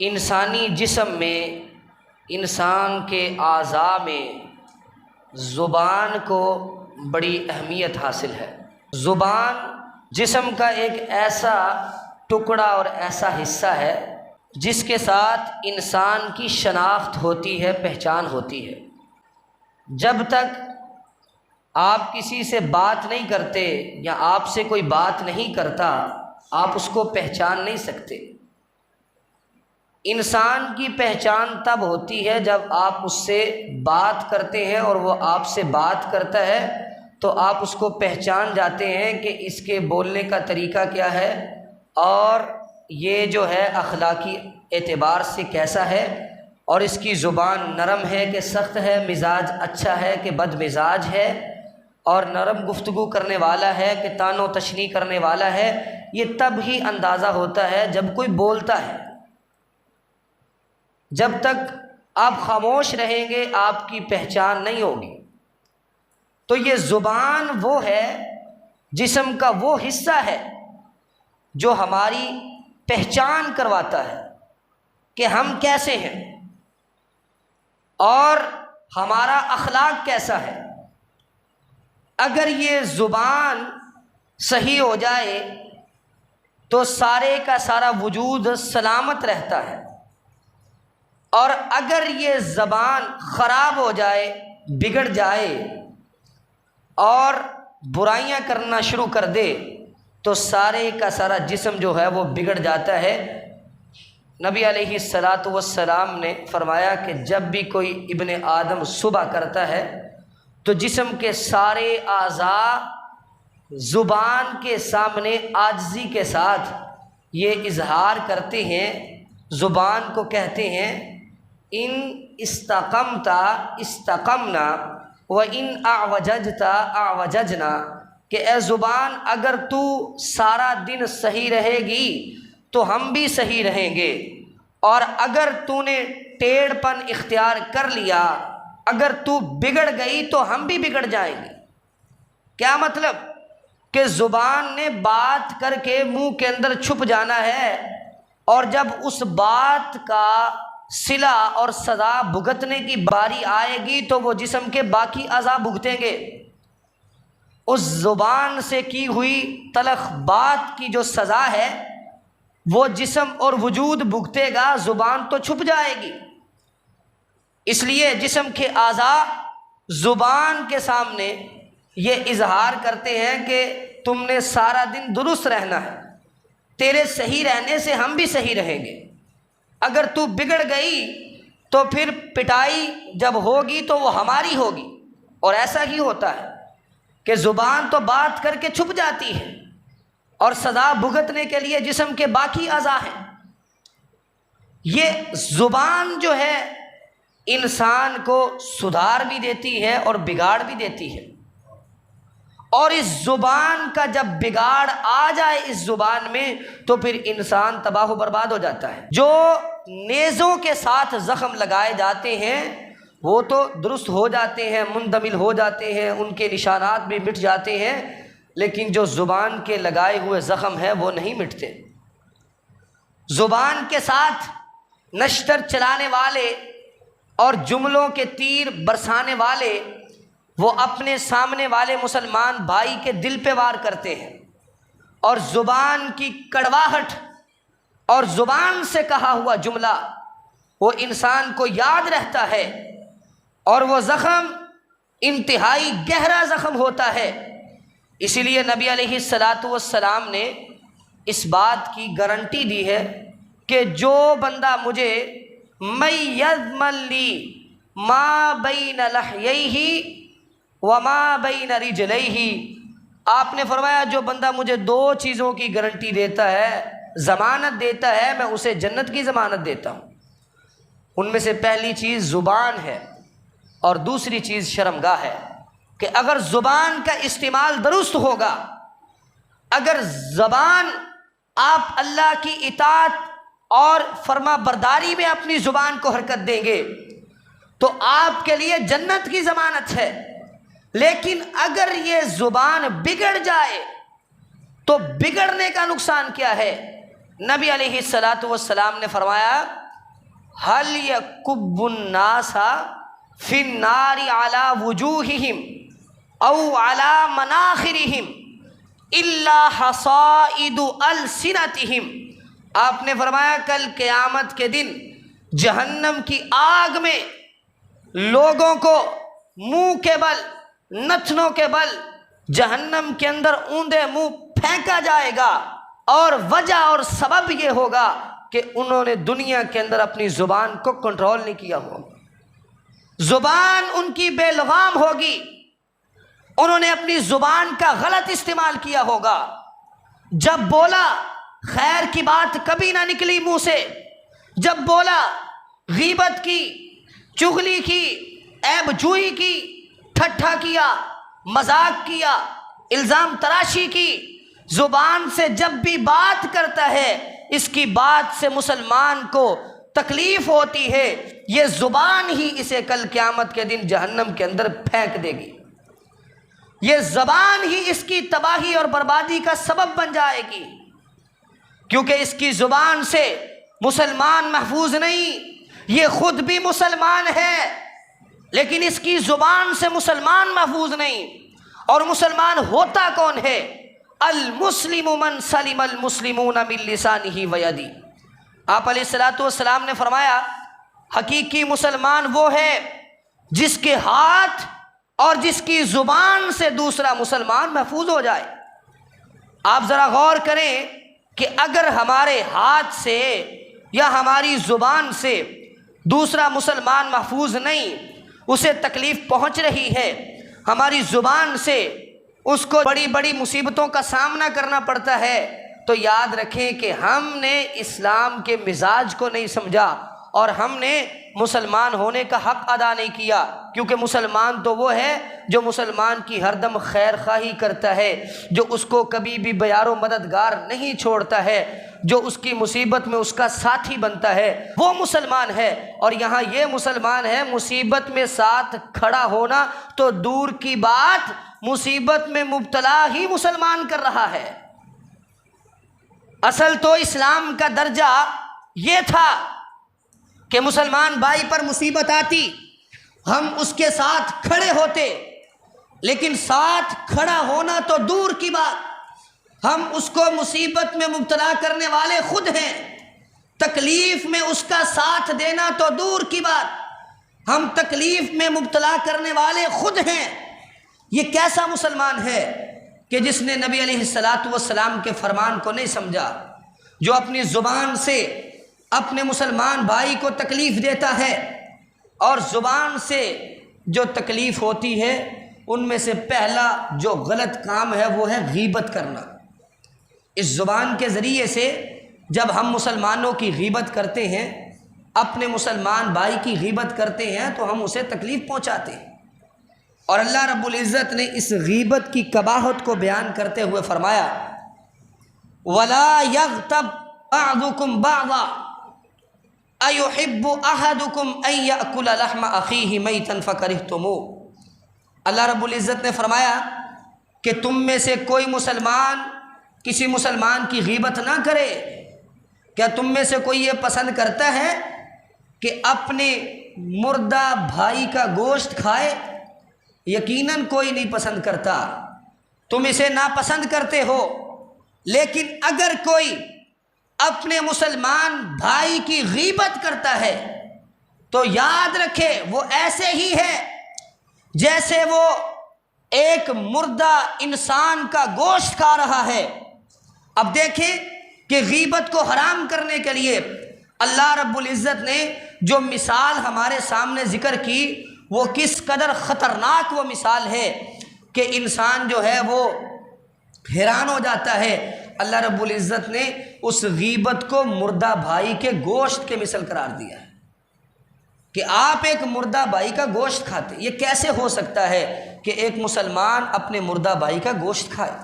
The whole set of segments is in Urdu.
انسانی جسم میں، انسان کے اعضاء میں زبان کو بڑی اہمیت حاصل ہے۔ زبان جسم کا ایک ایسا ٹکڑا اور ایسا حصہ ہے جس کے ساتھ انسان کی شناخت ہوتی ہے، پہچان ہوتی ہے۔ جب تک آپ کسی سے بات نہیں کرتے یا آپ سے کوئی بات نہیں کرتا، آپ اس کو پہچان نہیں سکتے۔ انسان کی پہچان تب ہوتی ہے جب آپ اس سے بات کرتے ہیں اور وہ آپ سے بات کرتا ہے، تو آپ اس کو پہچان جاتے ہیں کہ اس کے بولنے کا طریقہ کیا ہے اور یہ جو ہے اخلاقی اعتبار سے کیسا ہے، اور اس کی زبان نرم ہے کہ سخت ہے، مزاج اچھا ہے کہ بد مزاج ہے، اور نرم گفتگو کرنے والا ہے کہ طعن و تشنیع کرنے والا ہے۔ یہ تب ہی اندازہ ہوتا ہے جب کوئی بولتا ہے۔ جب تک آپ خاموش رہیں گے آپ کی پہچان نہیں ہوگی۔ تو یہ زبان وہ ہے، جسم کا وہ حصہ ہے جو ہماری پہچان کرواتا ہے کہ ہم کیسے ہیں اور ہمارا اخلاق کیسا ہے۔ اگر یہ زبان صحیح ہو جائے تو سارے کا سارا وجود سلامت رہتا ہے، اور اگر یہ زبان خراب ہو جائے، بگڑ جائے اور برائیاں کرنا شروع کر دے تو سارے کا سارا جسم جو ہے وہ بگڑ جاتا ہے۔ نبی علیہ السلام نے فرمایا کہ جب بھی کوئی ابن آدم صبح کرتا ہے تو جسم کے سارے اعضاء زبان کے سامنے عاجزی کے ساتھ یہ اظہار کرتے ہیں، زبان کو کہتے ہیں ان استقمت استقمنا و ان اعوججت اعوججنا، کہ اے زبان اگر تو سارا دن صحیح رہے گی تو ہم بھی صحیح رہیں گے، اور اگر تو نے ٹیڑھ پن اختیار کر لیا، اگر تو بگڑ گئی تو ہم بھی بگڑ جائیں گے۔ کیا مطلب؟ کہ زبان نے بات کر کے منہ کے اندر چھپ جانا ہے، اور جب اس بات کا صلہ اور سزا بھگتنے کی باری آئے گی تو وہ جسم کے باقی اعضاء بھگتیں گے۔ اس زبان سے کی ہوئی تلخ بات کی جو سزا ہے وہ جسم اور وجود بھگتے گا، زبان تو چھپ جائے گی۔ اس لیے جسم کے اعضاء زبان کے سامنے یہ اظہار کرتے ہیں کہ تم نے سارا دن درست رہنا ہے، تیرے صحیح رہنے سے ہم بھی صحیح رہیں گے، اگر تو بگڑ گئی تو پھر پٹائی جب ہوگی تو وہ ہماری ہوگی۔ اور ایسا ہی ہوتا ہے کہ زبان تو بات کر کے چھپ جاتی ہے اور سزا بھگتنے کے لیے جسم کے باقی اعضاء ہیں۔ یہ زبان جو ہے انسان کو سدھار بھی دیتی ہے اور بگاڑ بھی دیتی ہے، اور اس زبان کا جب بگاڑ آ جائے اس زبان میں تو پھر انسان تباہ و برباد ہو جاتا ہے۔ جو نیزوں کے ساتھ زخم لگائے جاتے ہیں وہ تو درست ہو جاتے ہیں، مندمل ہو جاتے ہیں، ان کے نشانات بھی مٹ جاتے ہیں، لیکن جو زبان کے لگائے ہوئے زخم ہیں وہ نہیں مٹتے۔ زبان کے ساتھ نشتر چلانے والے اور جملوں کے تیر برسانے والے وہ اپنے سامنے والے مسلمان بھائی کے دل پہ وار کرتے ہیں، اور زبان کی کڑواہٹ اور زبان سے کہا ہوا جملہ وہ انسان کو یاد رہتا ہے، اور وہ زخم انتہائی گہرا زخم ہوتا ہے۔ اسی لیے نبی علیہ السلام نے اس بات کی گارنٹی دی ہے کہ جو بندہ مجھے من یضمن لی ما بین لحییہ وما بین رجلیہ، آپ نے فرمایا جو بندہ مجھے دو چیزوں کی گارنٹی دیتا ہے، ضمانت دیتا ہے، میں اسے جنت کی ضمانت دیتا ہوں۔ ان میں سے پہلی چیز زبان ہے اور دوسری چیز شرمگاہ ہے، کہ اگر زبان کا استعمال درست ہوگا، اگر زبان آپ اللہ کی اطاعت اور فرما برداری میں اپنی زبان کو حرکت دیں گے تو آپ کے لیے جنت کی ضمانت ہے۔ لیکن اگر یہ زبان بگڑ جائے تو بگڑنے کا نقصان کیا ہے؟ نبی علیہ السلام نے فرمایا هل يكب الناس في النار على وجوههم او على مناخرهم الا حصائد السنتهم۔ آپ نے فرمایا کل قیامت کے دن جہنم کی آگ میں لوگوں کو منہ کے بل، نتنوں کے بل جہنم کے اندر اوندے منہ پھینکا جائے گا، اور وجہ اور سبب یہ ہوگا کہ انہوں نے دنیا کے اندر اپنی زبان کو کنٹرول نہیں کیا ہوگا، زبان ان کی بے لغام ہوگی، انہوں نے اپنی زبان کا غلط استعمال کیا ہوگا، جب بولا خیر کی بات کبھی نہ نکلی منہ سے، جب بولا غیبت کی، چغلی کی، عیب جوئی کی، ٹھٹھا کیا، مذاق کیا، الزام تراشی کی، زبان سے جب بھی بات کرتا ہے اس کی بات سے مسلمان کو تکلیف ہوتی ہے، یہ زبان ہی اسے کل قیامت کے دن جہنم کے اندر پھینک دے گی، یہ زبان ہی اس کی تباہی اور بربادی کا سبب بن جائے گی، کیونکہ اس کی زبان سے مسلمان محفوظ نہیں، یہ خود بھی مسلمان ہے لیکن اس کی زبان سے مسلمان محفوظ نہیں۔ اور مسلمان ہوتا کون ہے؟ المسلم من سلم المسلمون من لسانہ ویدہ۔ آپ علیہ الصلوۃ والسلام نے فرمایا حقیقی مسلمان وہ ہے جس کے ہاتھ اور جس کی زبان سے دوسرا مسلمان محفوظ ہو جائے۔ آپ ذرا غور کریں کہ اگر ہمارے ہاتھ سے یا ہماری زبان سے دوسرا مسلمان محفوظ نہیں، اسے تکلیف پہنچ رہی ہے، ہماری زبان سے اس کو بڑی بڑی مصیبتوں کا سامنا کرنا پڑتا ہے، تو یاد رکھیں کہ ہم نے اسلام کے مزاج کو نہیں سمجھا اور ہم نے مسلمان ہونے کا حق ادا نہیں کیا، کیونکہ مسلمان تو وہ ہے جو مسلمان کی ہر دم خیر خواہی کرتا ہے، جو اس کو کبھی بھی بیار و مددگار نہیں چھوڑتا ہے، جو اس کی مصیبت میں اس کا ساتھی بنتا ہے، وہ مسلمان ہے۔ اور یہاں یہ مسلمان ہے مصیبت میں ساتھ کھڑا ہونا تو دور کی بات، مصیبت میں مبتلا ہی مسلمان کر رہا ہے۔ اصل تو اسلام کا درجہ یہ تھا کہ مسلمان بھائی پر مصیبت آتی ہم اس کے ساتھ کھڑے ہوتے، لیکن ساتھ کھڑا ہونا تو دور کی بات، ہم اس کو مصیبت میں مبتلا کرنے والے خود ہیں، تکلیف میں اس کا ساتھ دینا تو دور کی بات، ہم تکلیف میں مبتلا کرنے والے خود ہیں۔ یہ کیسا مسلمان ہے کہ جس نے نبی علیہ الصلاۃ والسلام کے فرمان کو نہیں سمجھا، جو اپنی زبان سے اپنے مسلمان بھائی کو تکلیف دیتا ہے، اور زبان سے جو تکلیف ہوتی ہے ان میں سے پہلا جو غلط کام ہے وہ ہے غیبت کرنا۔ اس زبان کے ذریعے سے جب ہم مسلمانوں کی غیبت کرتے ہیں، اپنے مسلمان بھائی کی غیبت کرتے ہیں، تو ہم اسے تکلیف پہنچاتے ہیں۔ اور اللہ رب العزت نے اس غیبت کی قباحت کو بیان کرتے ہوئے فرمایا وَلَا يَغْتَبْ بَعْضُكُمْ بَعْضًا أَيُحِبُّ أَحَدُكُمْ أَن يَأْكُلَ لَحْمَ أَخِيهِ مَيْتًا فَكَرِهْتُمُوهُ۔ اللہ رب العزت نے فرمایا کہ تم میں سے کوئی مسلمان کسی مسلمان کی غیبت نہ کرے۔ کیا تم میں سے کوئی یہ پسند کرتا ہے کہ اپنے مردہ بھائی کا گوشت کھائے؟ یقیناً کوئی نہیں پسند کرتا، تم اسے ناپسند کرتے ہو، لیکن اگر کوئی اپنے مسلمان بھائی کی غیبت کرتا ہے تو یاد رکھے وہ ایسے ہی ہے جیسے وہ ایک مردہ انسان کا گوشت کھا رہا ہے۔ اب دیکھیں کہ غیبت کو حرام کرنے کے لیے اللہ رب العزت نے جو مثال ہمارے سامنے ذکر کی وہ کس قدر خطرناک وہ مثال ہے کہ انسان جو ہے وہ حیران ہو جاتا ہے۔ اللہ رب العزت نے اس غیبت کو مردہ بھائی کے گوشت کے مثل قرار دیا ہے کہ آپ ایک مردہ بھائی کا گوشت کھاتے، یہ کیسے ہو سکتا ہے کہ ایک مسلمان اپنے مردہ بھائی کا گوشت کھائے؟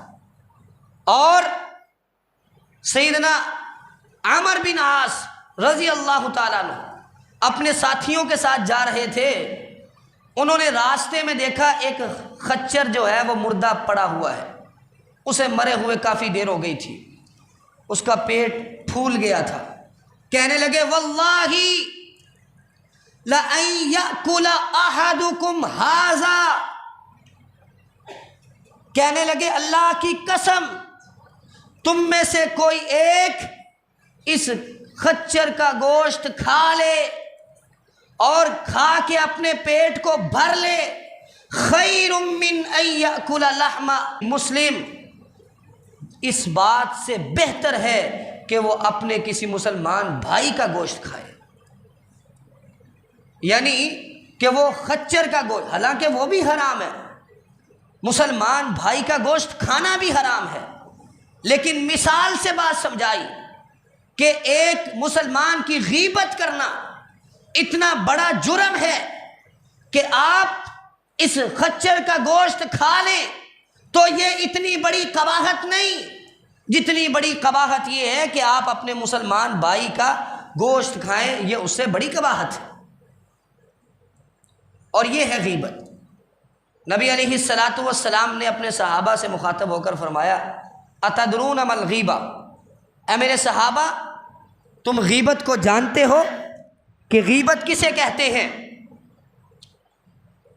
اور سیدنا عمر بن عاص رضی اللہ تعالیٰ عنہ اپنے ساتھیوں کے ساتھ جا رہے تھے، انہوں نے راستے میں دیکھا ایک خچر جو ہے وہ مردہ پڑا ہوا ہے، اسے مرے ہوئے کافی دیر ہو گئی تھی، اس کا پیٹ پھول گیا تھا، کہنے لگے واللہ لَأَن يَأْكُلَ أَحَدُكُمْ هَٰذَا، کہنے لگے اللہ کی قسم تم میں سے کوئی ایک اس خچر کا گوشت کھا لے اور کھا کے اپنے پیٹ کو بھر لے، خیر من ان یأکل لحم مسلم، اس بات سے بہتر ہے کہ وہ اپنے کسی مسلمان بھائی کا گوشت کھائے، یعنی کہ وہ خچر کا گوشت، حالانکہ وہ بھی حرام ہے، مسلمان بھائی کا گوشت کھانا بھی حرام ہے، لیکن مثال سے بات سمجھائی کہ ایک مسلمان کی غیبت کرنا اتنا بڑا جرم ہے کہ آپ اس خچر کا گوشت کھا لیں تو یہ اتنی بڑی قباحت نہیں، جتنی بڑی قباحت یہ ہے کہ آپ اپنے مسلمان بھائی کا گوشت کھائیں، یہ اس سے بڑی قباحت ہے، اور یہ ہے غیبت۔ نبی علیہ الصلاۃ والسلام نے اپنے صحابہ سے مخاطب ہو کر فرمایا اتدرون ما الغیبہ، اے میرے صحابہ تم غیبت کو جانتے ہو کہ غیبت کسے کہتے ہیں؟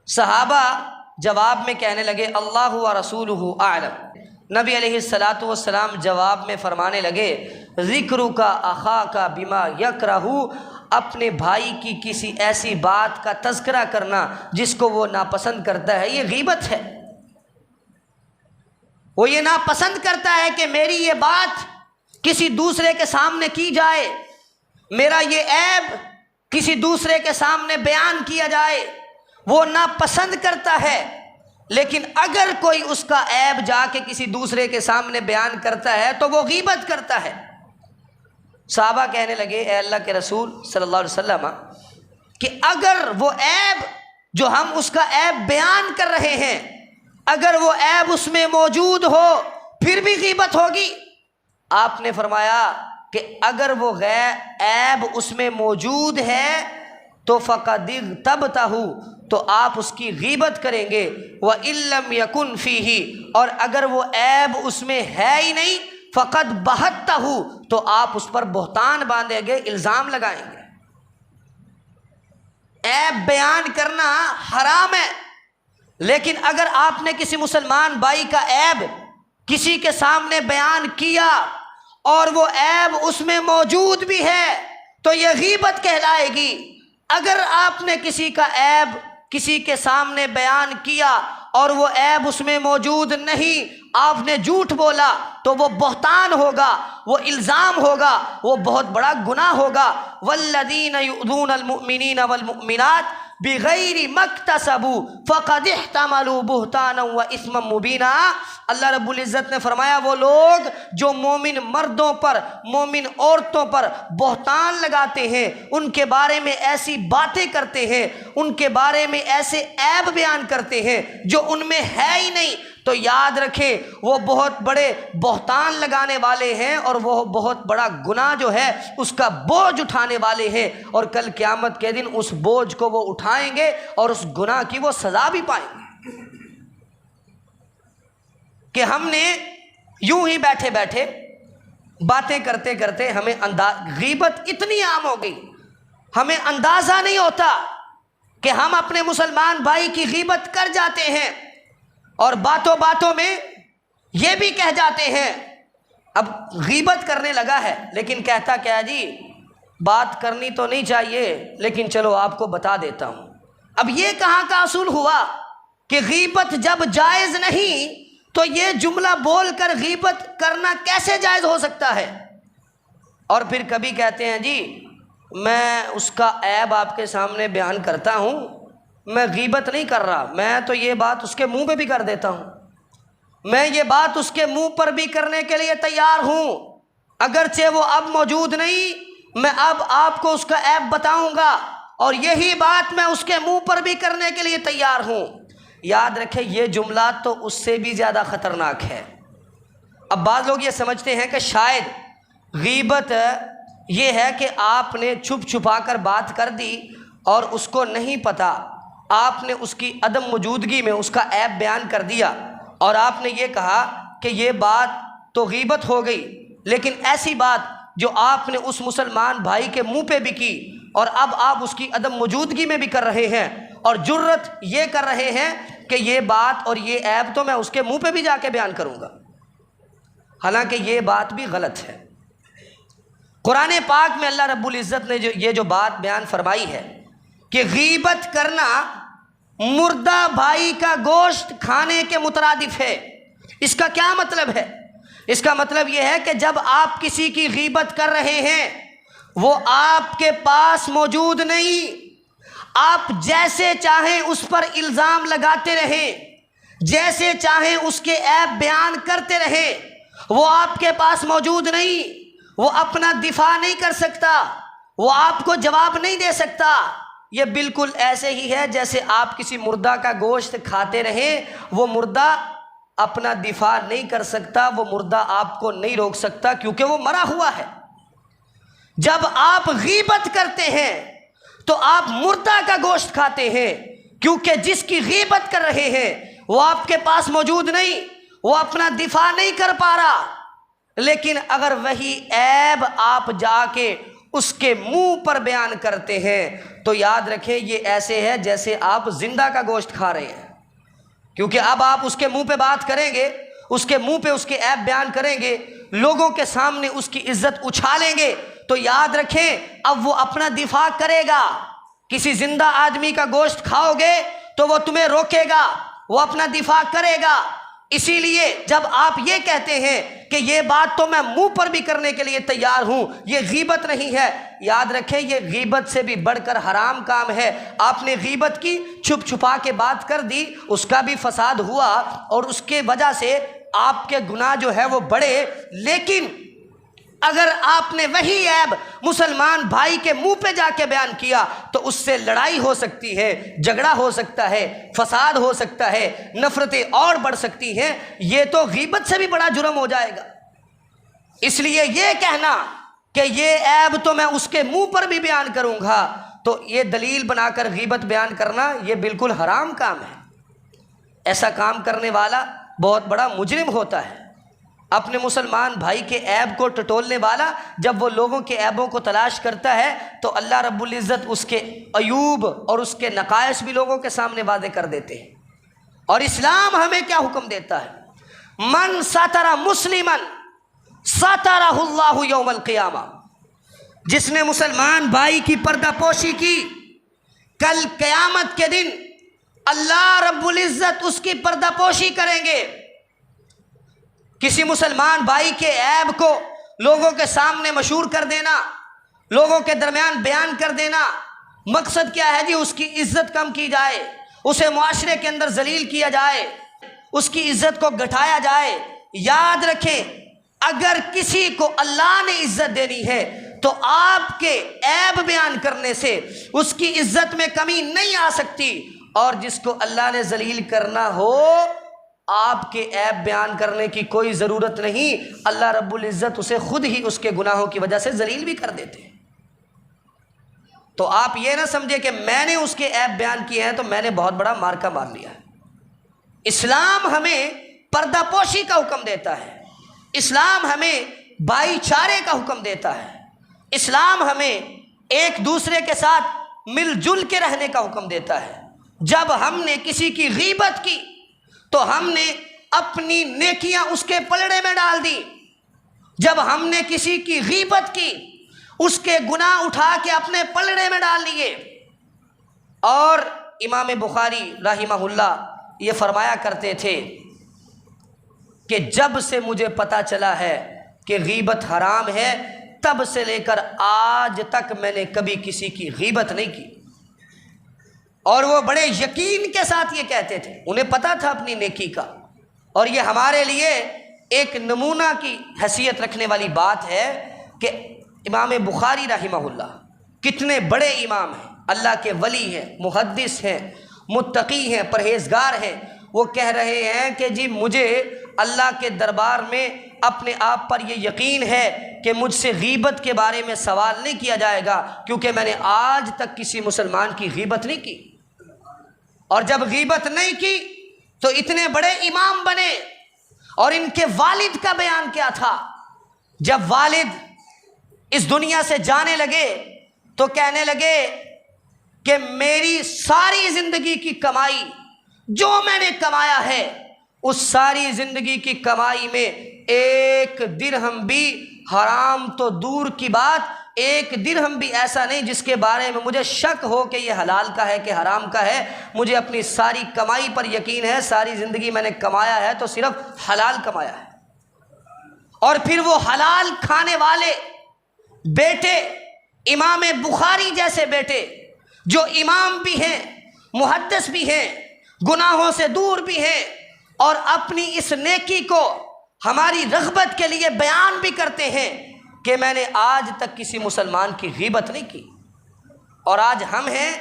صحابہ جواب میں کہنے لگے اللہ و رسولہ اعلم۔ نبی علیہ الصلاۃ والسلام جواب میں فرمانے لگے ذکرک اخاک بما یکرہ، اپنے بھائی کی کسی ایسی بات کا تذکرہ کرنا جس کو وہ ناپسند کرتا ہے، یہ غیبت ہے۔ وہ یہ ناپسند کرتا ہے کہ میری یہ بات کسی دوسرے کے سامنے کی جائے، میرا یہ عیب کسی دوسرے کے سامنے بیان کیا جائے، وہ ناپسند کرتا ہے، لیکن اگر کوئی اس کا عیب جا کے کسی دوسرے کے سامنے بیان کرتا ہے تو وہ غیبت کرتا ہے۔ صحابہ کہنے لگے اے اللہ کے رسول صلی اللہ علیہ وسلم کہ اگر وہ عیب جو ہم اس کا عیب بیان کر رہے ہیں، اگر وہ عیب اس میں موجود ہو پھر بھی غیبت ہوگی؟ آپ نے فرمایا کہ اگر وہ عیب اس میں موجود ہے تو فقد اغتبتہ، تو آپ اس کی غیبت کریں گے، وَإِن لَّمْ يَكُنْ فِيهِ، اور اگر وہ عیب اس میں ہے ہی نہیں فقد بہتہ، تو آپ اس پر بہتان باندھیں گے، الزام لگائیں گے۔ عیب بیان کرنا حرام ہے، لیکن اگر آپ نے کسی مسلمان بھائی کا عیب کسی کے سامنے بیان کیا اور وہ عیب اس میں موجود بھی ہے تو یہ غیبت کہلائے گی۔ اگر آپ نے کسی کا عیب کسی کے سامنے بیان کیا اور وہ عیب اس میں موجود نہیں، آپ نے جھوٹ بولا تو وہ بہتان ہوگا، وہ الزام ہوگا، وہ بہت بڑا گناہ ہوگا۔ والذین یؤذون المؤمنین والمؤمنات بغیر ما اکتسبوا فقد احتملوا بہتانا واثما مبینا، اللہ رب العزت نے فرمایا وہ لوگ جو مومن مردوں پر مومن عورتوں پر بہتان لگاتے ہیں، ان کے بارے میں ایسی باتیں کرتے ہیں، ان کے بارے میں ایسے عیب بیان کرتے ہیں جو ان میں ہے ہی نہیں، تو یاد رکھیں وہ بہت بڑے بہتان لگانے والے ہیں اور وہ بہت بڑا گناہ جو ہے اس کا بوجھ اٹھانے والے ہیں، اور کل قیامت کے دن اس بوجھ کو وہ اٹھائیں گے اور اس گناہ کی وہ سزا بھی پائیں گے۔ کہ ہم نے یوں ہی بیٹھے بیٹھے باتیں کرتے کرتے ہمیں غیبت اتنی عام ہو گئی، ہمیں اندازہ نہیں ہوتا کہ ہم اپنے مسلمان بھائی کی غیبت کر جاتے ہیں، اور باتوں باتوں میں یہ بھی کہہ جاتے ہیں۔ اب غیبت کرنے لگا ہے لیکن کہتا کیا جی بات کرنی تو نہیں چاہیے لیکن چلو آپ کو بتا دیتا ہوں۔ اب یہ کہاں کا اصول ہوا کہ غیبت جب جائز نہیں تو یہ جملہ بول کر غیبت کرنا کیسے جائز ہو سکتا ہے؟ اور پھر کبھی کہتے ہیں جی میں اس کا عیب آپ کے سامنے بیان کرتا ہوں، میں غیبت نہیں کر رہا، میں تو یہ بات اس کے منہ پہ بھی کر دیتا ہوں، میں یہ بات اس کے منہ پر بھی کرنے کے لیے تیار ہوں، اگرچہ وہ اب موجود نہیں، میں اب آپ کو اس کا عیب بتاؤں گا اور یہی بات میں اس کے منہ پر بھی کرنے کے لیے تیار ہوں۔ یاد رکھیں یہ جملات تو اس سے بھی زیادہ خطرناک ہے۔ اب بعض لوگ یہ سمجھتے ہیں کہ شاید غیبت یہ ہے کہ آپ نے چھپ چھپا کر بات کر دی اور اس کو نہیں پتہ، آپ نے اس کی عدم موجودگی میں اس کا عیب بیان کر دیا اور آپ نے یہ کہا کہ یہ بات تو غیبت ہو گئی، لیکن ایسی بات جو آپ نے اس مسلمان بھائی کے منہ پہ بھی کی اور اب آپ اس کی عدم موجودگی میں بھی کر رہے ہیں، اور جرت یہ کر رہے ہیں کہ یہ بات اور یہ عیب تو میں اس کے منہ پہ بھی جا کے بیان کروں گا، حالانکہ یہ بات بھی غلط ہے۔ قرآن پاک میں اللہ رب العزت نے یہ جو بات بیان فرمائی ہے کہ غیبت کرنا مردہ بھائی کا گوشت کھانے کے مترادف ہے، اس کا کیا مطلب ہے؟ اس کا مطلب یہ ہے کہ جب آپ کسی کی غیبت کر رہے ہیں وہ آپ کے پاس موجود نہیں، آپ جیسے چاہیں اس پر الزام لگاتے رہیں، جیسے چاہیں اس کے عیب بیان کرتے رہیں، وہ آپ کے پاس موجود نہیں، وہ اپنا دفاع نہیں کر سکتا، وہ آپ کو جواب نہیں دے سکتا۔ یہ بالکل ایسے ہی ہے جیسے آپ کسی مردہ کا گوشت کھاتے رہیں، وہ مردہ اپنا دفاع نہیں کر سکتا، وہ مردہ آپ کو نہیں روک سکتا کیونکہ وہ مرا ہوا ہے۔ جب آپ غیبت کرتے ہیں تو آپ مردہ کا گوشت کھاتے ہیں، کیونکہ جس کی غیبت کر رہے ہیں وہ آپ کے پاس موجود نہیں، وہ اپنا دفاع نہیں کر پا رہا۔ لیکن اگر وہی عیب آپ جا کے اس کے منہ پر بیان کرتے ہیں تو یاد رکھیں یہ ایسے ہے جیسے آپ زندہ کا گوشت کھا رہے ہیں، کیونکہ اب آپ اس کے منہ پہ بات کریں گے، اس کے منہ پہ اس کے عیب بیان کریں گے، لوگوں کے سامنے اس کی عزت اچھالیں گے، تو یاد رکھیں اب وہ اپنا دفاع کرے گا۔ کسی زندہ آدمی کا گوشت کھاؤ گے تو وہ تمہیں روکے گا، وہ اپنا دفاع کرے گا۔ اسی لیے جب آپ یہ کہتے ہیں کہ یہ بات تو میں منہ پر بھی کرنے کے لیے تیار ہوں، یہ غیبت نہیں ہے، یاد رکھیں یہ غیبت سے بھی بڑھ کر حرام کام ہے۔ آپ نے غیبت کی، چھپ چھپا کے بات کر دی، اس کا بھی فساد ہوا اور اس کے وجہ سے آپ کے گناہ جو ہے وہ بڑھے۔ لیکن اگر آپ نے وہی عیب مسلمان بھائی کے منہ پہ جا کے بیان کیا تو اس سے لڑائی ہو سکتی ہے، جھگڑا ہو سکتا ہے، فساد ہو سکتا ہے، نفرتیں اور بڑھ سکتی ہیں، یہ تو غیبت سے بھی بڑا جرم ہو جائے گا۔ اس لیے یہ کہنا کہ یہ عیب تو میں اس کے منہ پر بھی بیان کروں گا، تو یہ دلیل بنا کر غیبت بیان کرنا یہ بالکل حرام کام ہے۔ ایسا کام کرنے والا بہت بڑا مجرم ہوتا ہے۔ اپنے مسلمان بھائی کے عیب کو ٹٹولنے والا جب وہ لوگوں کے عیبوں کو تلاش کرتا ہے تو اللہ رب العزت اس کے عیوب اور اس کے نقائص بھی لوگوں کے سامنے واضح کر دیتے ہیں۔ اور اسلام ہمیں کیا حکم دیتا ہے؟ من ستر مسلمن سترہ اللہ یوم القیامہ، جس نے مسلمان بھائی کی پردہ پوشی کی، کل قیامت کے دن اللہ رب العزت اس کی پردہ پوشی کریں گے۔ کسی مسلمان بھائی کے عیب کو لوگوں کے سامنے مشہور کر دینا، لوگوں کے درمیان بیان کر دینا، مقصد کیا ہے جی؟ اس کی عزت کم کی جائے، اسے معاشرے کے اندر ذلیل کیا جائے، اس کی عزت کو گھٹایا جائے۔ یاد رکھیں اگر کسی کو اللہ نے عزت دینی ہے تو آپ کے عیب بیان کرنے سے اس کی عزت میں کمی نہیں آ سکتی، اور جس کو اللہ نے ذلیل کرنا ہو آپ کے عیب بیان کرنے کی کوئی ضرورت نہیں، اللہ رب العزت اسے خود ہی اس کے گناہوں کی وجہ سے ذلیل بھی کر دیتے ہیں۔ تو آپ یہ نہ سمجھے کہ میں نے اس کے عیب بیان کیے ہیں تو میں نے بہت بڑا مارکا مار لیا ہے۔ اسلام ہمیں پردہ پوشی کا حکم دیتا ہے، اسلام ہمیں بھائی چارے کا حکم دیتا ہے، اسلام ہمیں ایک دوسرے کے ساتھ مل جل کے رہنے کا حکم دیتا ہے۔ جب ہم نے کسی کی غیبت کی تو ہم نے اپنی نیکیاں اس کے پلڑے میں ڈال دی، جب ہم نے کسی کی غیبت کی اس کے گناہ اٹھا کے اپنے پلڑے میں ڈال لیے۔ اور امام بخاری رحمہ اللہ یہ فرمایا کرتے تھے کہ جب سے مجھے پتہ چلا ہے کہ غیبت حرام ہے تب سے لے کر آج تک میں نے کبھی کسی کی غیبت نہیں کی۔ اور وہ بڑے یقین کے ساتھ یہ کہتے تھے، انہیں پتہ تھا اپنی نیکی کا، اور یہ ہمارے لیے ایک نمونہ کی حیثیت رکھنے والی بات ہے کہ امام بخاری رحمہ اللہ کتنے بڑے امام ہیں، اللہ کے ولی ہیں، محدث ہیں، متقی ہیں، پرہیزگار ہیں۔ وہ کہہ رہے ہیں کہ جی مجھے اللہ کے دربار میں اپنے آپ پر یہ یقین ہے کہ مجھ سے غیبت کے بارے میں سوال نہیں کیا جائے گا، کیونکہ میں نے آج تک کسی مسلمان کی غیبت نہیں کی۔ اور جب غیبت نہیں کی تو اتنے بڑے امام بنے۔ اور ان کے والد کا بیان کیا تھا؟ جب والد اس دنیا سے جانے لگے تو کہنے لگے کہ میری ساری زندگی کی کمائی جو میں نے کمایا ہے، اس ساری زندگی کی کمائی میں ایک درہم بھی حرام تو دور کی بات، ایک درہم بھی ایسا نہیں جس کے بارے میں مجھے شک ہو کہ یہ حلال کا ہے کہ حرام کا ہے۔ مجھے اپنی ساری کمائی پر یقین ہے، ساری زندگی میں نے کمایا ہے تو صرف حلال کمایا ہے۔ اور پھر وہ حلال کھانے والے بیٹے، امام بخاری جیسے بیٹے جو امام بھی ہیں، محدث بھی ہیں، گناہوں سے دور بھی ہیں، اور اپنی اس نیکی کو ہماری رغبت کے لیے بیان بھی کرتے ہیں کہ میں نے آج تک کسی مسلمان کی غیبت نہیں کی۔ اور آج ہم ہیں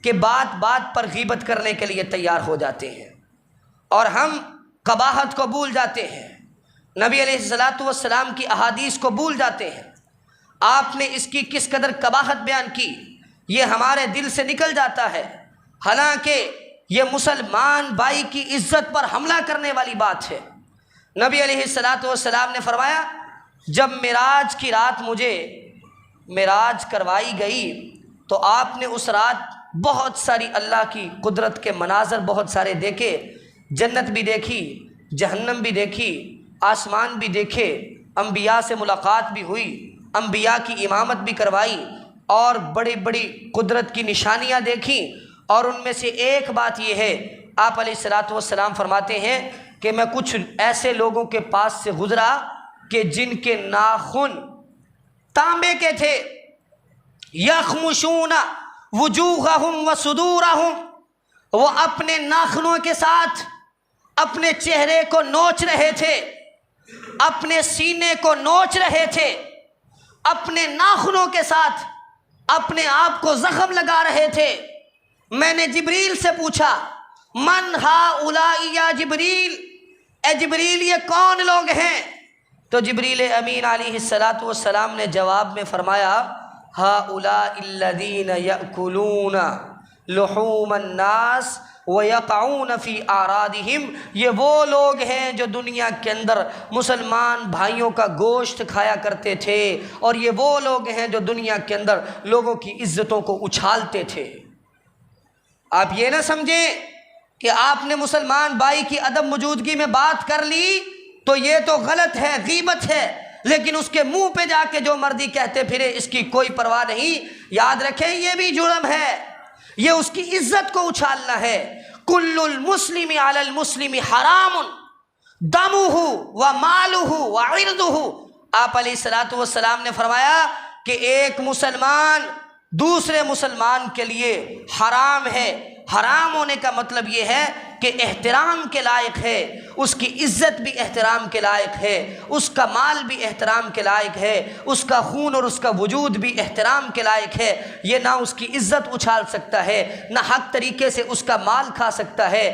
کہ بات بات پر غیبت کرنے کے لیے تیار ہو جاتے ہیں، اور ہم قباحت کو بھول جاتے ہیں، نبی علیہ الصلاۃ والسلام کی احادیث کو بھول جاتے ہیں۔ آپ نے اس کی کس قدر قباحت بیان کی یہ ہمارے دل سے نکل جاتا ہے، حالانکہ یہ مسلمان بھائی کی عزت پر حملہ کرنے والی بات ہے۔ نبی علیہ الصلاۃ والسلام نے فرمایا، جب معراج کی رات مجھے معراج کروائی گئی تو آپ نے اس رات بہت ساری اللہ کی قدرت کے مناظر بہت سارے دیکھے، جنت بھی دیکھی، جہنم بھی دیکھی، آسمان بھی دیکھے، انبیاء سے ملاقات بھی ہوئی، انبیاء کی امامت بھی کروائی، اور بڑی بڑی قدرت کی نشانیاں دیکھیں۔ اور ان میں سے ایک بات یہ ہے، آپ علیہ الصلاۃ والسلام فرماتے ہیں کہ میں کچھ ایسے لوگوں کے پاس سے گزرا کہ جن کے ناخن تانبے کے تھے، یخمشون وجوہہم وصدورہم، وہ اپنے ناخنوں کے ساتھ اپنے چہرے کو نوچ رہے تھے، اپنے سینے کو نوچ رہے تھے، اپنے ناخنوں کے ساتھ اپنے آپ کو زخم لگا رہے تھے۔ میں نے جبریل سے پوچھا، من ہؤلاء یا جبریل، اے جبریل یہ کون لوگ ہیں؟ تو جبریل امین علیہ الصلاۃ والسلام نے جواب میں فرمایا، ہؤلاء الذین یأکلون لحوم الناس وَيَقَعُونَ فِي أَعْرَاضِهِمْ، یہ وہ لوگ ہیں جو دنیا کے اندر مسلمان بھائیوں کا گوشت کھایا کرتے تھے، اور یہ وہ لوگ ہیں جو دنیا کے اندر لوگوں کی عزتوں کو اچھالتے تھے۔ آپ یہ نہ سمجھیں کہ آپ نے مسلمان بھائی کی عدم موجودگی میں بات کر لی تو یہ تو غلط ہے، غیبت ہے، لیکن اس کے منہ پہ جا کے جو مردی کہتے پھرے اس کی کوئی پرواہ نہیں۔ یاد رکھیں یہ بھی جرم ہے، یہ اس کی عزت کو اچھالنا ہے۔ کل المسلم علی المسلم حرام دمہ ومالہ وعرضہ، آپ علیہ الصلاۃ والسلام نے فرمایا کہ ایک مسلمان دوسرے مسلمان کے لیے حرام ہے۔ حرام ہونے کا مطلب یہ ہے کہ احترام کے لائق ہے، اس کی عزت بھی احترام کے لائق ہے، اس کا مال بھی احترام کے لائق ہے، اس کا خون اور اس کا وجود بھی احترام کے لائق ہے۔ یہ نہ اس کی عزت اچھال سکتا ہے، نہ حق طریقے سے اس کا مال کھا سکتا ہے،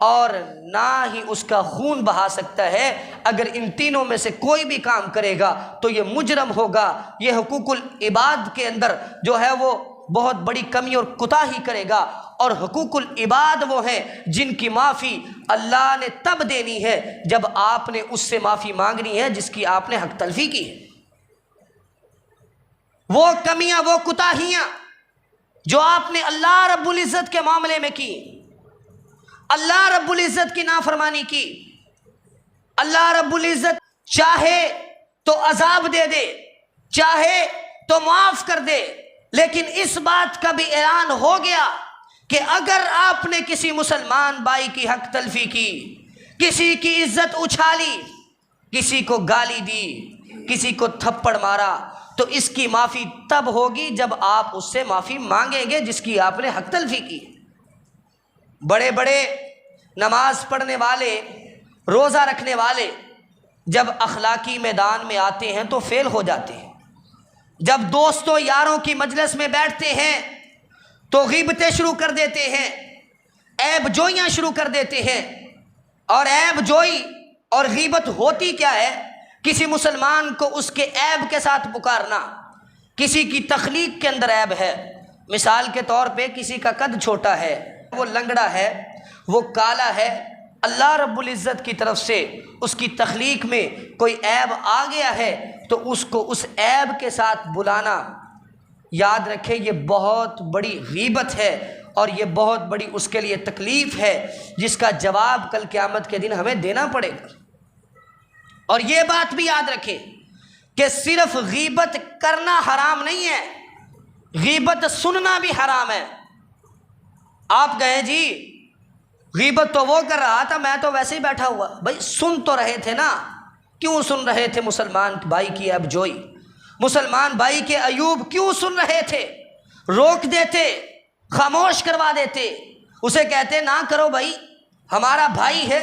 اور نہ ہی اس کا خون بہا سکتا ہے۔ اگر ان تینوں میں سے کوئی بھی کام کرے گا تو یہ مجرم ہوگا، یہ حقوق العباد کے اندر جو ہے وہ بہت بڑی کمی اور کوتاہی کرے گا۔ اور حقوق العباد وہ ہیں جن کی معافی اللہ نے تب دینی ہے جب آپ نے اس سے معافی مانگنی ہے جس کی آپ نے حق تلفی کی ہے۔ وہ کمیاں، وہ کوتاہیاں جو آپ نے اللہ رب العزت کے معاملے میں کی، اللہ رب العزت کی نافرمانی کی، اللہ رب العزت چاہے تو عذاب دے دے، چاہے تو معاف کر دے، لیکن اس بات کا بھی اعلان ہو گیا کہ اگر آپ نے کسی مسلمان بھائی کی حق تلفی کی، کسی کی عزت اچھالی، کسی کو گالی دی، کسی کو تھپڑ مارا، تو اس کی معافی تب ہوگی جب آپ اس سے معافی مانگیں گے جس کی آپ نے حق تلفی کی۔ بڑے بڑے نماز پڑھنے والے، روزہ رکھنے والے جب اخلاقی میدان میں آتے ہیں تو فیل ہو جاتے ہیں۔ جب دوستوں یاروں کی مجلس میں بیٹھتے ہیں تو غیبتیں شروع کر دیتے ہیں، عیب جوئیاں شروع کر دیتے ہیں۔ اور عیب جوئی اور غیبت ہوتی کیا ہے؟ کسی مسلمان کو اس کے عیب کے ساتھ پکارنا، کسی کی تخلیق کے اندر عیب ہے، مثال کے طور پہ کسی کا قد چھوٹا ہے، وہ لنگڑا ہے، وہ کالا ہے، اللہ رب العزت کی طرف سے اس کی تخلیق میں کوئی عیب آ گیا ہے تو اس کو اس عیب کے ساتھ بلانا، یاد رکھیں یہ بہت بڑی غیبت ہے اور یہ بہت بڑی اس کے لیے تکلیف ہے جس کا جواب کل قیامت کے دن ہمیں دینا پڑے گا۔ اور یہ بات بھی یاد رکھیں کہ صرف غیبت کرنا حرام نہیں ہے، غیبت سننا بھی حرام ہے۔ آپ کہیں جی غیبت تو وہ کر رہا تھا، میں تو ویسے ہی بیٹھا ہوا۔ بھائی سن تو رہے تھے نا، کیوں سن رہے تھے مسلمان بھائی کی عیب جوئی؟ مسلمان بھائی کے عیوب کیوں سن رہے تھے؟ روک دیتے، خاموش کروا دیتے، اسے کہتے نہ کرو بھائی، ہمارا بھائی ہے،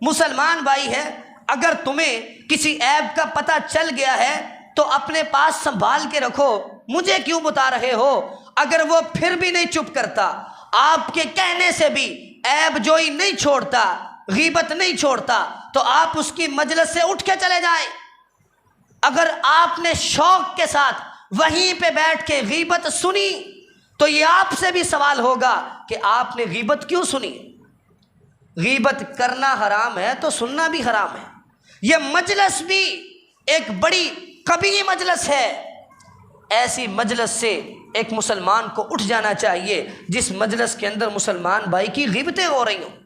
مسلمان بھائی ہے، اگر تمہیں کسی عیب کا پتہ چل گیا ہے تو اپنے پاس سنبھال کے رکھو، مجھے کیوں بتا رہے ہو؟ اگر وہ پھر بھی نہیں چپ کرتا، آپ کے کہنے سے بھی عیب جوئی نہیں چھوڑتا، غیبت نہیں چھوڑتا، تو آپ اس کی مجلس سے اٹھ کے چلے جائیں۔ اگر آپ نے شوق کے ساتھ وہیں پہ بیٹھ کے غیبت سنی تو یہ آپ سے بھی سوال ہوگا کہ آپ نے غیبت کیوں سنی؟ غیبت کرنا حرام ہے تو سننا بھی حرام ہے۔ یہ مجلس بھی ایک بڑی قبیح مجلس ہے، ایسی مجلس سے ایک مسلمان کو اٹھ جانا چاہیے جس مجلس کے اندر مسلمان بھائی کی غیبتیں ہو رہی ہوں۔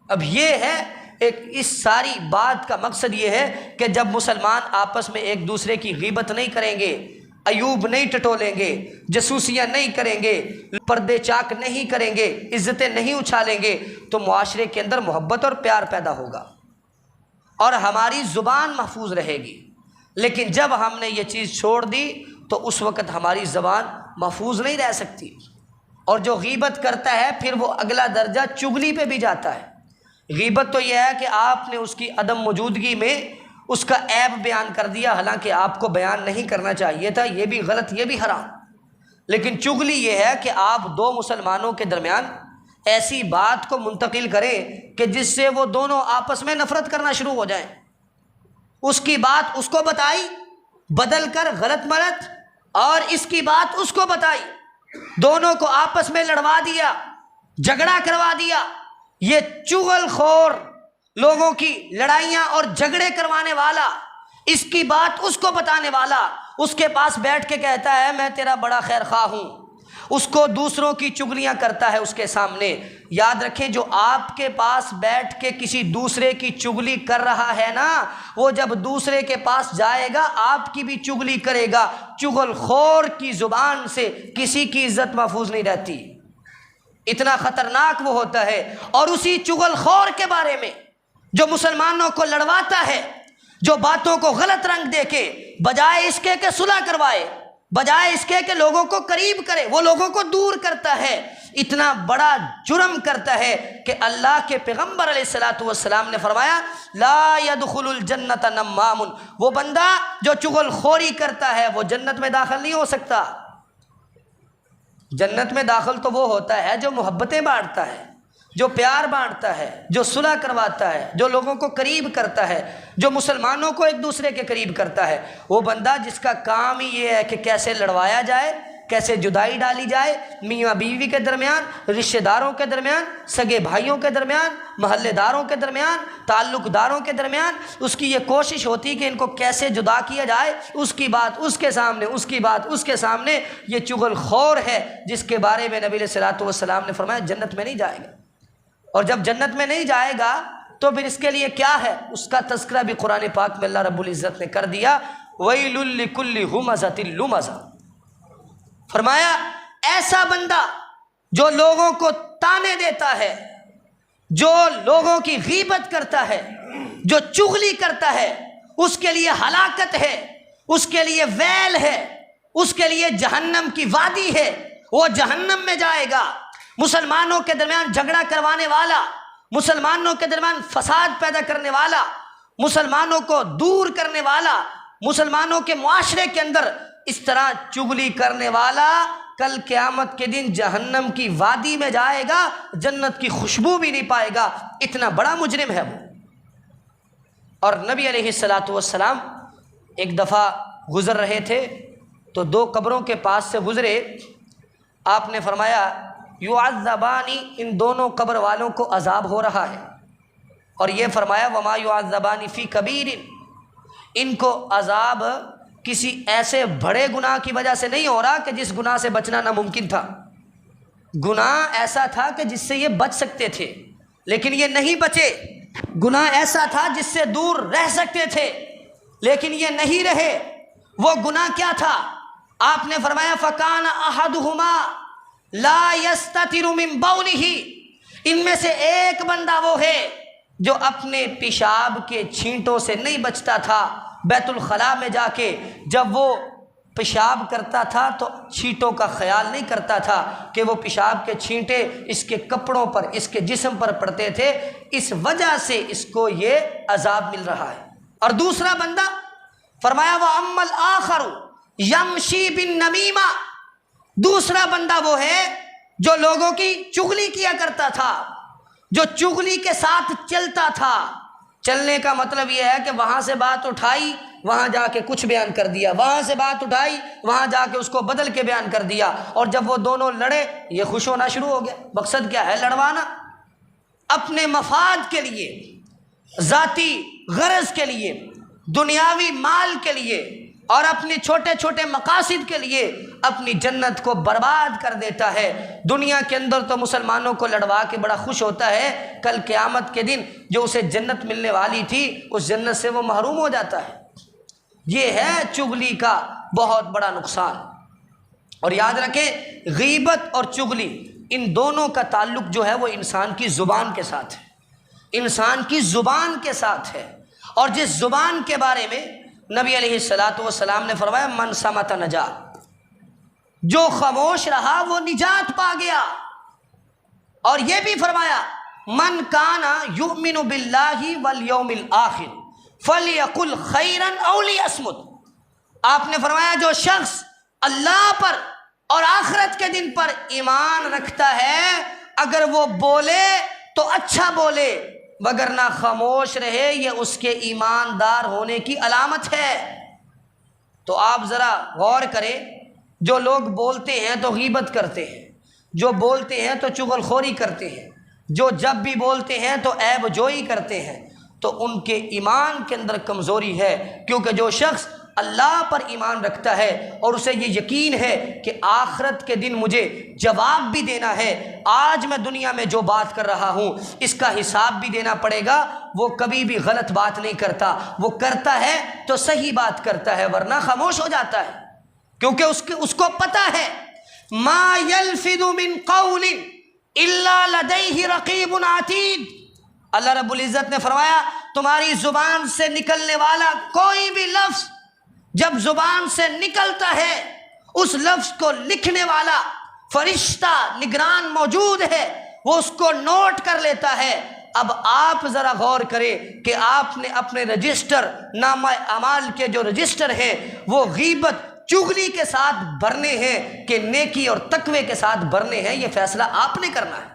اب یہ ہے اس ساری بات کا مقصد یہ ہے کہ جب مسلمان آپس میں ایک دوسرے کی غیبت نہیں کریں گے، عیوب نہیں ٹٹولیں گے، جاسوسیاں نہیں کریں گے، پردے چاک نہیں کریں گے، عزتیں نہیں اچھالیں گے، تو معاشرے کے اندر محبت اور پیار پیدا ہوگا اور ہماری زبان محفوظ رہے گی۔ لیکن جب ہم نے یہ چیز چھوڑ دی تو اس وقت ہماری زبان محفوظ نہیں رہ سکتی، اور جو غیبت کرتا ہے پھر وہ اگلا درجہ چغلی پہ بھی جاتا ہے۔ غیبت تو یہ ہے کہ آپ نے اس کی عدم موجودگی میں اس کا عیب بیان کر دیا، حالانکہ آپ کو بیان نہیں کرنا چاہیے تھا، یہ بھی غلط، یہ بھی حرام۔ لیکن چغلی یہ ہے کہ آپ دو مسلمانوں کے درمیان ایسی بات کو منتقل کریں کہ جس سے وہ دونوں آپس میں نفرت کرنا شروع ہو جائیں۔ اس کی بات اس کو بتائی بدل کر غلط ملت، اور اس کی بات اس کو بتائی، دونوں کو آپس میں لڑوا دیا، جھگڑا کروا دیا۔ یہ چغل خور لوگوں کی لڑائیاں اور جھگڑے کروانے والا، اس کی بات اس کو بتانے والا، اس کے پاس بیٹھ کے کہتا ہے میں تیرا بڑا خیر خواہ ہوں، اس کو دوسروں کی چغلیاں کرتا ہے اس کے سامنے۔ یاد رکھیں جو آپ کے پاس بیٹھ کے کسی دوسرے کی چغلی کر رہا ہے نا، وہ جب دوسرے کے پاس جائے گا آپ کی بھی چغلی کرے گا۔ چغل خور کی زبان سے کسی کی عزت محفوظ نہیں رہتی، اتنا خطرناک وہ ہوتا ہے۔ اور اسی چغل خور کے بارے میں جو مسلمانوں کو لڑواتا ہے، جو باتوں کو غلط رنگ دے کے بجائے اس کے کہ صلح کروائے، بجائے اس کے کہ لوگوں کو قریب کرے، وہ لوگوں کو دور کرتا ہے، اتنا بڑا جرم کرتا ہے کہ اللہ کے پیغمبر علیہ الصلوۃ والسلام نے فرمایا لا يدخل الجنت نمام، وہ بندہ جو چغل خوری کرتا ہے وہ جنت میں داخل نہیں ہو سکتا۔ جنت میں داخل تو وہ ہوتا ہے جو محبتیں بانٹتا ہے، جو پیار بانٹتا ہے، جو صلح کرواتا ہے، جو لوگوں کو قریب کرتا ہے، جو مسلمانوں کو ایک دوسرے کے قریب کرتا ہے۔ وہ بندہ جس کا کام ہی یہ ہے کہ کیسے لڑوایا جائے، کیسے جدائی ڈالی جائے میاں بیوی کے درمیان، رشتہ داروں کے درمیان، سگے بھائیوں کے درمیان، محلے داروں کے درمیان، تعلق داروں کے درمیان، اس کی یہ کوشش ہوتی کہ ان کو کیسے جدا کیا جائے، اس کی بات اس کے سامنے، اس کی بات اس کے سامنے۔ یہ چغل خور ہے جس کے بارے میں نبی علیہ الصلوۃ والسلام نے فرمایا جنت میں نہیں جائے گا۔ اور جب جنت میں نہیں جائے گا تو پھر اس کے لیے کیا ہے؟ اس کا تذکرہ بھی قرآن پاک میں اللہ رب العزت نے کر دیا، وَيْلٌ لِّكُلِّ هُمَزَةٍ لُمَزَةٍ۔ فرمایا ایسا بندہ جو لوگوں کو تانے دیتا ہے، جو لوگوں کی غیبت کرتا ہے، جو چغلی کرتا ہے، اس کے لیے ہلاکت ہے، اس کے لیے ویل ہے، اس کے لیے جہنم کی وادی ہے، وہ جہنم میں جائے گا۔ مسلمانوں کے درمیان جھگڑا کروانے والا، مسلمانوں کے درمیان فساد پیدا کرنے والا، مسلمانوں کو دور کرنے والا، مسلمانوں کے معاشرے کے اندر اس طرح چغلی کرنے والا کل قیامت کے دن جہنم کی وادی میں جائے گا، جنت کی خوشبو بھی نہیں پائے گا، اتنا بڑا مجرم ہے وہ۔ اور نبی علیہ الصلوۃ والسلام ایک دفعہ گزر رہے تھے تو دو قبروں کے پاس سے گزرے، آپ نے فرمایا یعذبانی، ان دونوں قبر والوں کو عذاب ہو رہا ہے، اور یہ فرمایا وما یعذبانی فی کبیر، ان کو عذاب کسی ایسے بڑے گناہ کی وجہ سے نہیں ہو رہا کہ جس گناہ سے بچنا ناممکن تھا. گناہ ایسا تھا کہ جس سے یہ بچ سکتے تھے لیکن یہ نہیں بچے. گناہ ایسا تھا جس سے دور رہ سکتے تھے لیکن یہ نہیں رہے. وہ گناہ کیا تھا؟ آپ نے فرمایا فَكَانَ أَحَدُهُمَا لَا يَسْتَتِرُ مِن بَوْلِهِ، ان میں سے ایک بندہ وہ ہے جو اپنے پیشاب کے چھینٹوں سے نہیں بچتا تھا. بیت الخلاء میں جا کے جب وہ پیشاب کرتا تھا تو چھینٹوں کا خیال نہیں کرتا تھا کہ وہ پیشاب کے چھینٹے اس کے کپڑوں پر، اس کے جسم پر پڑتے تھے، اس وجہ سے اس کو یہ عذاب مل رہا ہے. اور دوسرا بندہ فرمایا وَأَمَّا الْآخَرُ يَمْشِي بِالنَّمِيمَةِ، دوسرا بندہ وہ ہے جو لوگوں کی چغلی کیا کرتا تھا، جو چغلی کے ساتھ چلتا تھا. چلنے کا مطلب یہ ہے کہ وہاں سے بات اٹھائی وہاں جا کے کچھ بیان کر دیا، وہاں سے بات اٹھائی وہاں جا کے اس کو بدل کے بیان کر دیا. اور جب وہ دونوں لڑے یہ خوش ہونا شروع ہو گیا. مقصد کیا ہے؟ لڑوانا، اپنے مفاد کے لیے، ذاتی غرض کے لیے، دنیاوی مال کے لیے اور اپنے چھوٹے چھوٹے مقاصد کے لیے اپنی جنت کو برباد کر دیتا ہے. دنیا کے اندر تو مسلمانوں کو لڑوا کے بڑا خوش ہوتا ہے، کل قیامت کے دن جو اسے جنت ملنے والی تھی اس جنت سے وہ محروم ہو جاتا ہے. یہ ہے چغلی کا بہت بڑا نقصان. اور یاد رکھیں غیبت اور چغلی ان دونوں کا تعلق جو ہے وہ انسان کی زبان کے ساتھ ہے، انسان کی زبان کے ساتھ ہے. اور جس زبان کے بارے میں نبی علیہ السلام نے فرمایا من صمت نجا، جو خاموش رہا وہ نجات پا گیا. اور یہ بھی فرمایا من کان یؤمن باللہ والیوم الآخر فلیقل خیرا او لیصمت. آپ نے فرمایا جو شخص اللہ پر اور آخرت کے دن پر ایمان رکھتا ہے اگر وہ بولے تو اچھا بولے وگرنہ خاموش رہے، یہ اس کے ایماندار ہونے کی علامت ہے. تو آپ ذرا غور کریں، جو لوگ بولتے ہیں تو غیبت کرتے ہیں، جو بولتے ہیں تو چغل خوری کرتے ہیں، جو جب بھی بولتے ہیں تو عیب جوئی کرتے ہیں، تو ان کے ایمان کے اندر کمزوری ہے. کیونکہ جو شخص اللہ پر ایمان رکھتا ہے اور اسے یہ یقین ہے کہ آخرت کے دن مجھے جواب بھی دینا ہے، آج میں دنیا میں جو بات کر رہا ہوں اس کا حساب بھی دینا پڑے گا، وہ کبھی بھی غلط بات نہیں کرتا. وہ کرتا ہے تو صحیح بات کرتا ہے ورنہ خاموش ہو جاتا ہے. کیونکہ اس کو پتہ ہے ما یلفظ من قول الا لدیہ رقیب عتید. اللہ رب العزت نے فرمایا تمہاری زبان سے نکلنے والا کوئی بھی لفظ جب زبان سے نکلتا ہے اس لفظ کو لکھنے والا فرشتہ نگران موجود ہے، وہ اس کو نوٹ کر لیتا ہے. اب آپ ذرا غور کریں کہ آپ نے اپنے رجسٹر نامہ اعمال کے جو رجسٹر ہیں وہ غیبت چغلی کے ساتھ بھرنے ہیں کہ نیکی اور تقوی کے ساتھ بھرنے ہیں، یہ فیصلہ آپ نے کرنا ہے.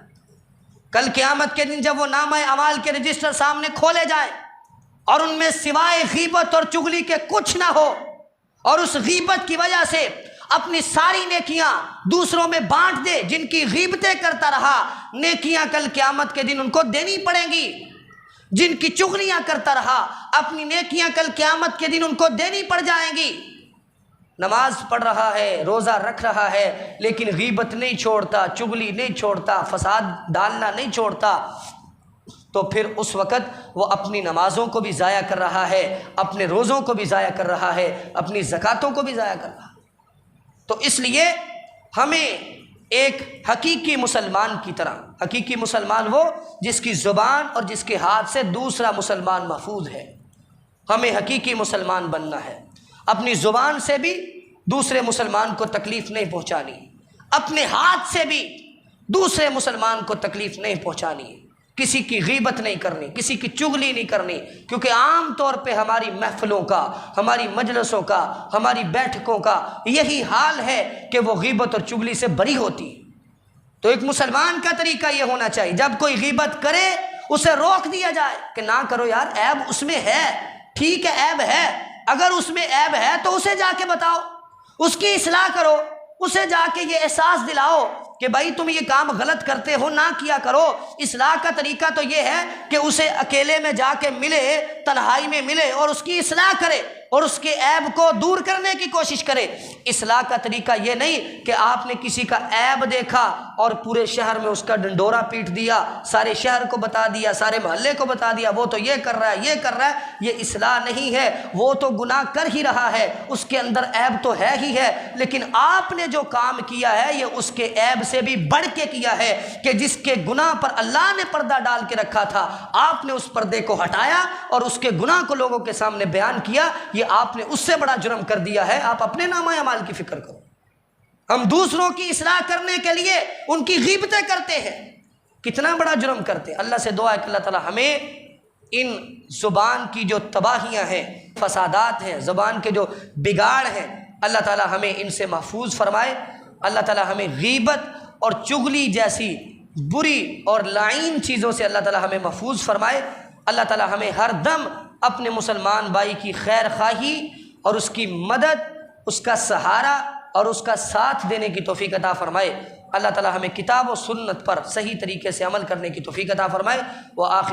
کل قیامت کے دن جب وہ نامہ اعمال کے رجسٹر سامنے کھولے جائیں اور ان میں سوائے غیبت اور چغلی کے کچھ نہ ہو اور اس غیبت کی وجہ سے اپنی ساری نیکیاں دوسروں میں بانٹ دے، جن کی غیبتیں کرتا رہا نیکیاں کل قیامت کے دن ان کو دینی پڑیں گی، جن کی چغلیاں کرتا رہا اپنی نیکیاں کل قیامت کے دن ان کو دینی پڑ جائیں گی. نماز پڑھ رہا ہے، روزہ رکھ رہا ہے لیکن غیبت نہیں چھوڑتا، چغلی نہیں چھوڑتا، فساد ڈالنا نہیں چھوڑتا، تو پھر اس وقت وہ اپنی نمازوں کو بھی ضائع کر رہا ہے، اپنے روزوں کو بھی ضائع کر رہا ہے، اپنی زکاتوں کو بھی ضائع کر رہا ہے. تو اس لیے ہمیں ایک حقیقی مسلمان کی طرح، حقیقی مسلمان وہ جس کی زبان اور جس کے ہاتھ سے دوسرا مسلمان محفوظ ہے، ہمیں حقیقی مسلمان بننا ہے. اپنی زبان سے بھی دوسرے مسلمان کو تکلیف نہیں پہنچانی، اپنے ہاتھ سے بھی دوسرے مسلمان کو تکلیف نہیں پہنچانی، کسی کی غیبت نہیں کرنی، کسی کی چغلی نہیں کرنی. کیونکہ عام طور پہ ہماری محفلوں کا، ہماری مجلسوں کا، ہماری بیٹھکوں کا یہی حال ہے کہ وہ غیبت اور چغلی سے بری ہوتی. تو ایک مسلمان کا طریقہ یہ ہونا چاہیے جب کوئی غیبت کرے اسے روک دیا جائے کہ نہ کرو یار، عیب اس میں ہے، ٹھیک ہے عیب ہے، اگر اس میں عیب ہے تو اسے جا کے بتاؤ، اس کی اصلاح کرو، اسے جا کے یہ احساس دلاؤ کہ بھائی تم یہ کام غلط کرتے ہو، نہ کیا کرو۔ اصلاح کا طریقہ تو یہ ہے کہ اسے اکیلے میں جا کے ملے، تنہائی میں ملے اور اس کی اصلاح کرے اور اس کے عیب کو دور کرنے کی کوشش کرے۔ اصلاح کا طریقہ یہ نہیں کہ آپ نے کسی کا عیب دیکھا اور پورے شہر میں اس کا ڈنڈورا پیٹ دیا، سارے شہر کو بتا دیا، سارے محلے کو بتا دیا وہ تو یہ کر رہا ہے، یہ کر رہا ہے۔ یہ اصلاح نہیں ہے، وہ تو گناہ کر ہی رہا ہے، اس کے اندر عیب تو ہے ہی ہے، لیکن آپ نے جو کام کیا ہے یہ اس کے عیب سے بھی بڑھ کے کیا ہے کہ جس کے گناہ پر اللہ نے پردہ ڈال کے رکھا تھا، آپ نے اس پردے کو ہٹایا اور اس کے گناہ کو لوگوں کے سامنے بیان کیا۔ یہ آپ نے اس سے بڑا جرم کر دیا ہے۔ آپ اپنے نامہ اعمال کی فکر کرو۔ ہم دوسروں کی اصلاح کرنے کے لیے ان کی غیبتیں کرتے ہیں، کتنا بڑا جرم کرتے ہیں۔ اللہ سے دعا ہے کہ اللہ تعالی ہمیں ان زبان کی جو تباہیاں ہیں، فسادات ہیں، زبان کے جو بگاڑ ہیں، اللہ تعالی ہمیں ان سے محفوظ فرمائے۔ اللہ تعالی ہمیں غیبت اور چغلی جیسی بری اور لعین چیزوں سے اللہ تعالی ہمیں محفوظ فرمائے۔ اللہ تعالی ہمیں ہر دم اپنے مسلمان بھائی کی خیر خواہی اور اس کی مدد، اس کا سہارا اور اس کا ساتھ دینے کی توفیق عطا فرمائے۔ اللہ تعالی ہمیں کتاب و سنت پر صحیح طریقے سے عمل کرنے کی توفیق عطا فرمائے۔ وآخر